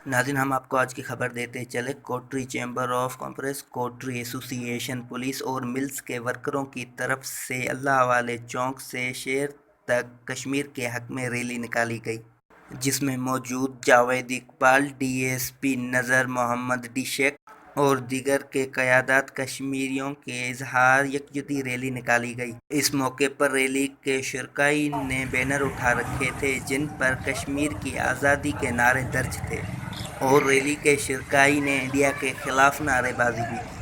नाज़रीन, हम आपको आज की खबर देते चले। Kotri chamber of commerce, Kotri association, police और मिल्स के वर्करों की तरफ से अल्लाह वाले चौक से शेर तक कश्मीर के हक में रैली निकाली गई, जिसमें मौजूद जावेद इकबाल, डीएसपी नज़र मोहम्मद डी शेख और दीगर के क़यादत कश्मीरियों के इजहार यकजहती रैली निकाली गई। इस मौके पर रैली के शुरकाई ने बैनर उठा रखे थे जिन पर कश्मीर की आज़ादी के नारे दर्ज थे और रैली के शुरकाई ने इंडिया के खिलाफ नारेबाजी भी की।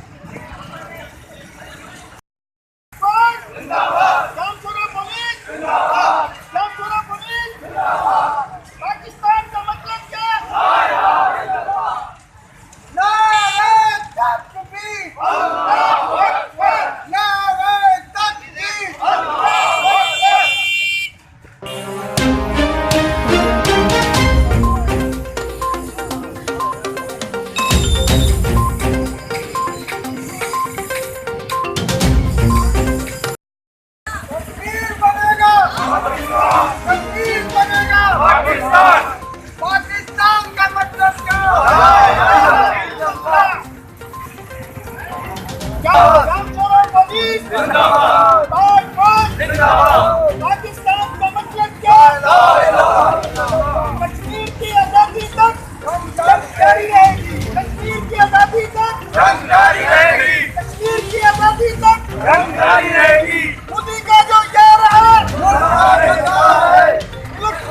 पाकिस्तान का मतलब क्या? पाकिस्तान का मतलब क्या? कश्मीर की आजादी तक जंग जारी रहेगी। कश्मीर की आजादी तक जंग जारी रहेगी। कश्मीर की आजादी तक जंग जारी रहेगी। मोदी का जो यार है,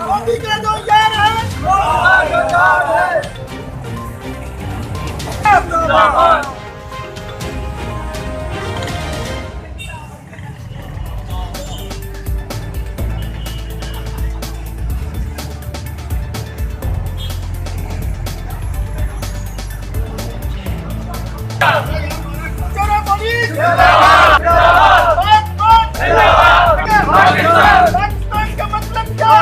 मोदी का जो यार है, पाकिस्तान का मतलब क्या?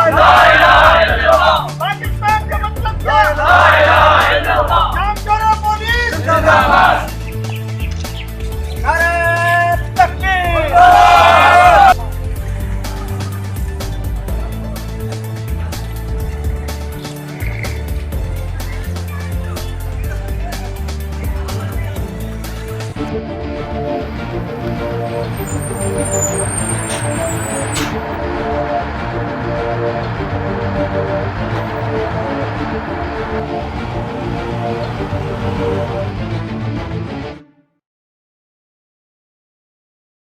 पाकिस्तान का मतलब क्या? काम करो पुलिस। नारे तकबीर।